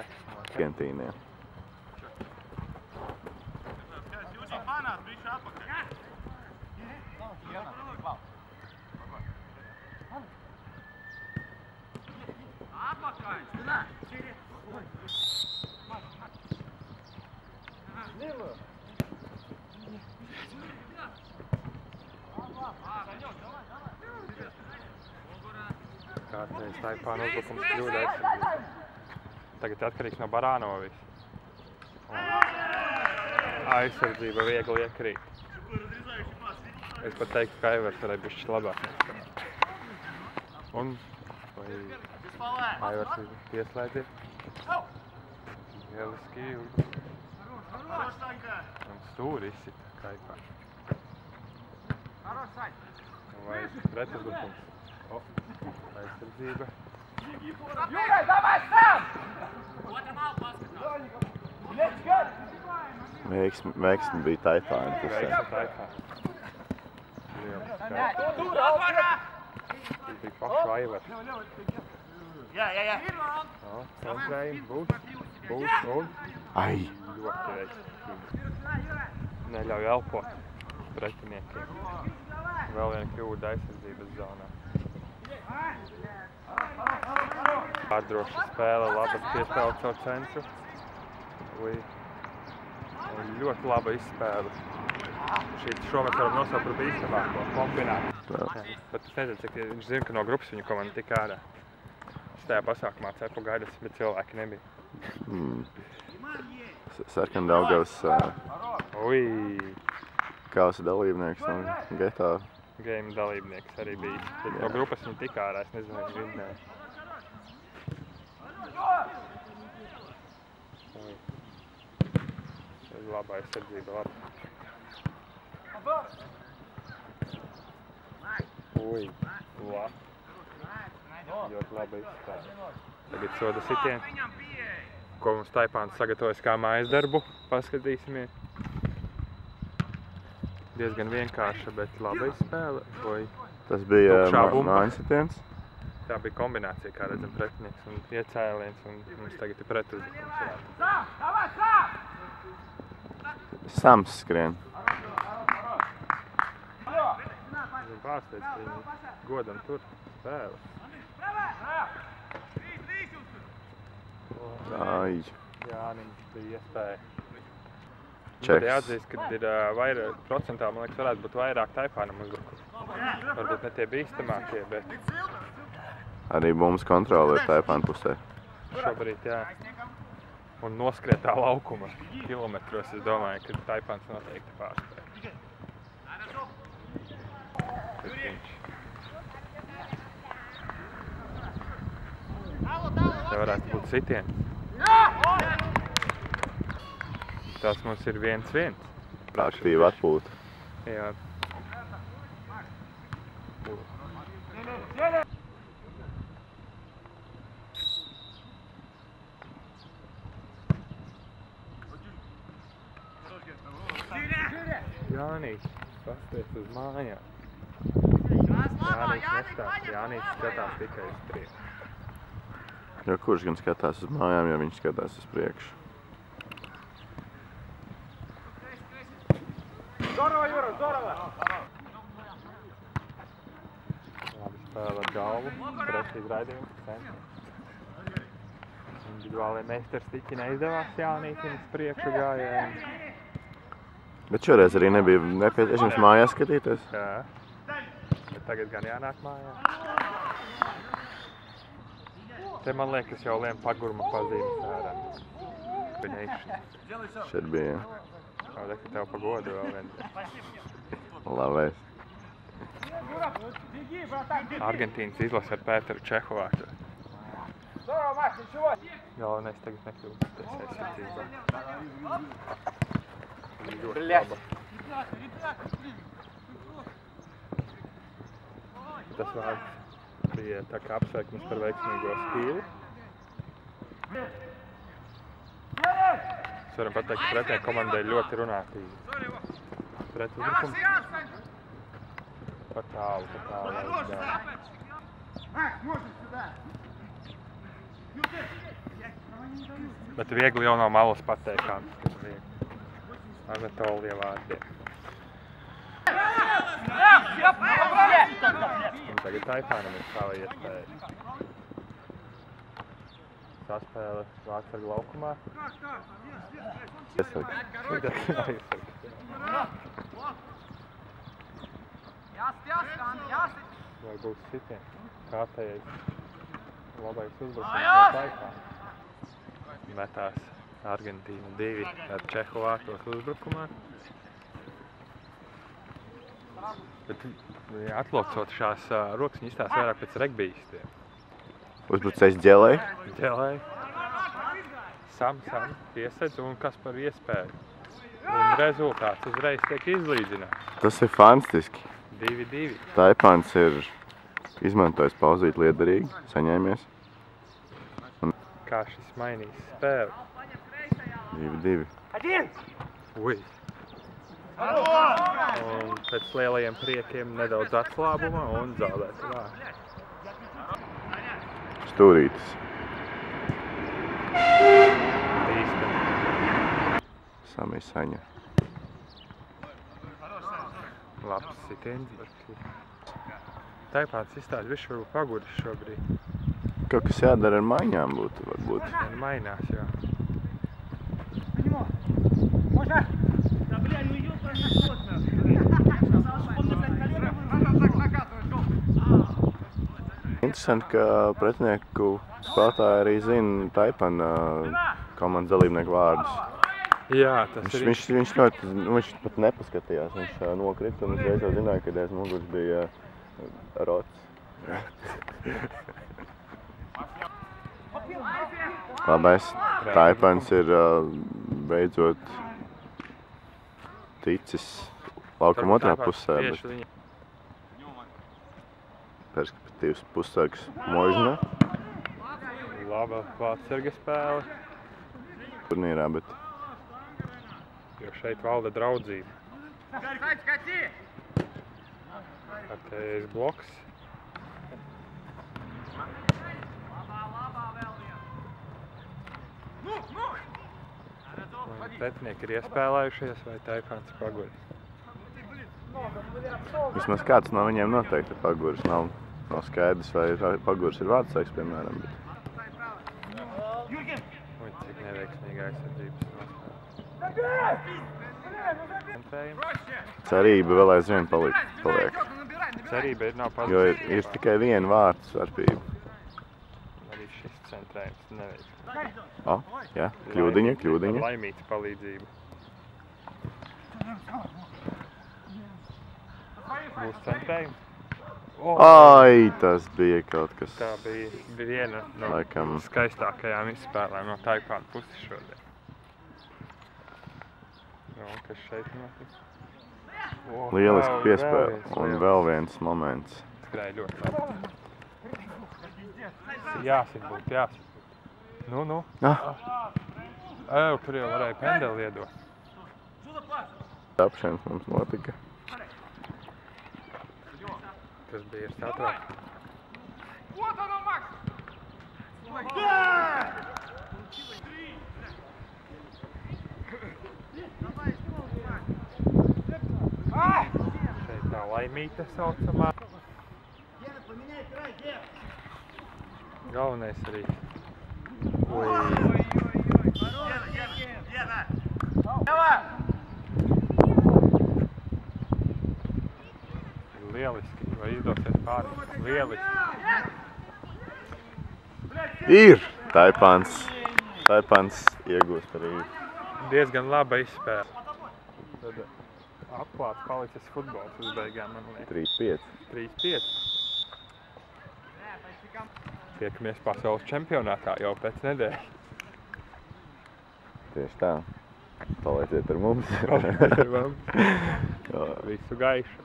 Argentīniem. Kārtējs Taipāna uzbrukums kļūda aizsardzībā. Tagad atkarīgs no Barānova viss. Aizsardzība viegli iekrīt. Es pat teiktu, ka Aivars varēja bišķi labāk. Un Aivars pieslēdzies. Lieliski. Un stūri izsita Taipāna. Vai pretuzbrukums. Aizsardzība. Veiksmi bija Taipāna pusē. Veiksmi Taipāna. Tas bija pašu Aivars. Kontrējumi, būs un... Ai! Ļoti veiksmi. Neļauj elpot pretiniekiem. Vēl viena kļūda aizsardzības zonā. Pārdroša spēle, laba piespēle caur centru. Un ļoti laba izspēle. Šomēr varam nosaukt par bīstamāko kombināciju. Bet es nezinu, cik viņš zina, ka no grupas viņu komanda tik ārā. Es tajā pasākumā cepu gaidas, bet cilvēki nebija. Sarkandaugavas kausa dalībnieks no Geto. Game dalībnieks arī bija. No grupas viņa tik ārā, es nezinu, viņš vinnēja. Labā aizsardzība, labi. Ui, labi. Ļoti labi izspēle. Tagad soda sitien. Ko mums Taipāns sagatavojas kā mājas darbu, paskatīsimies. Diezgan vienkārša, bet laba izspēle. Tas bija mājas sitiens? Tā bija kombinācija, kā redzam, pretinieks un iecēliens, un mums tagad ir pretuzbrukums. Sams skrien. Pārsteidz, ka viņi godam tur spēli. Ai. Jāniņš bija iespēja. Čeks. Jāatzīst, ka ir vairāk procentā, man liekas, varētu būt vairāk Taipānam uzbrukumi. Varbūt ne tie bīstamākie, bet... Arī bumbas kontrole ir Taipāna pusē. Šobrīd, jā. Un noskrietā laukuma kilometros, es domāju, ka Taipāns noteikti pārspēja. Te varētu būt sitiens. Tas mums ir 1-1. Aktīva atpūta. Jā. Jānis pasties uz mājām. Jānis nestāst. Jānis skatās tikai uz priekšu. Jo kurš gan skatās uz mājām, ja viņš skatās uz priekšu? Labi spēle ar galvu. Precīzi raidījums. Individuālajie meistarstiķi neizdevās Jānītim uz priekšu gājējiem. Bet šoreiz arī nebija nepieciešams mājās skatīties? Jā. Bet tagad gan jānāk mājā. Te man liekas jau lien pagurma pazīmes ārā. Šeit bija. Liek, ka tev pagodu vēl vien. Labais. Argentīnas izlase ar Pēteru Čehovātu. Galvenais tagad nekļūsties aizsardzībā. Ļoti laba. Tas vārds bija tā kā apsveikums par veiksmīgo stilu. Mēs varam pateikt, ka pretējai komandai ļoti runātīvi. Pretuzbrukums. Pa tālu aizdāja. Bet viegli jau nav malas pateikāms. Anatolija vārdiem. Un tagad Taipānam ir sava iespēja. Saspēle Vārtsargu laukumā. Vai būs sitien? Kārtējais labais uzbrukums no Taipāna. Metās Argentīna 2 ar Čehu vārtos uzbrukumā. Bet atlocot šās rokas, viņi izstās vairāk pēc regbijistiem. Uzbrucējs ģelēji. Ģelēji. Sam, piesedz un kas par iespēju. Un rezultāts uzreiz tiek izlīdzināts. Tas ir fantastiski. 2-2. Taipāns ir izmantojis pauzīt liederīgi, saņēmies. Kā šis mainīs spēli? 2-2. Ui. Un pēc lielajiem priekiem nedaudz atslābumā un zaudēt vārdu. Stūrītis. Īstenībā. Samisaņa. Labs sitiens. Taipāns izstāst bišķi varbūt paguris šobrīd. Kaut kas jādara ar maiņām būtu, varbūt. Mainās, jā. Interesanti, ka pretinieku spēlētāji arī zina Taipāna komandas dalībnieku vārdus. Jā, tas ir. Viņš pat nepaskatījās, viņš nokrita un uzreiz jau zināja, ka aiz muguras bija Rots. Labais. Taipāns ir beidzot ticis laukuma otrā pusē, bet perspektīvs pussargs Možņa. Laba Vārtsarga spēle. Turnīrā, bet jo šeit valda draudzība. Kārtējais bloks. Pretinieki ir iespēlējušies, vai Taipāns ir paguris? Vismaz kāds no viņiem noteikti ir paguris. Nav skaidrs, vai paguris ir Vārtsargs, piemēram. Bet... Uj, cik neveiksmīga aizsardzības nospēle. Cerība vēl aizvien paliek. Cerība nav Jo pazudusi. ir tikai viena vārtu starpība. Arī šis centrējums neveiksmīgs. O, jā, kļūdiņa. Laimīta palīdzība. Būs centrējums. Ai, tas bija kaut kas. Tā bija viena no skaistākajām izspēlēm no Taipāna puses šodien. Un kas šeit notika? Lieliski piespēle. Un vēl viens moments. Skrēja ļoti labi. Jāsit būt. Nu. Tur jau varēja pendeli iedot. Tapšanas mums notika. Tas bija satrāk. Šeit tā laimīta saucamā. Galvenais arī. Lieliski. Vai izdosies pāri? Lieliski. Ir! Taipāns iegūst arī. Diezgan laba izspēle. Tad atklāts palicis futbols uz beigām, man liekas. 3-5. 3-5. Tiekamies pasaules čempionātā jau pēc nedēļas. Tieši tā. Palieciet ar mums. Visu gaišu.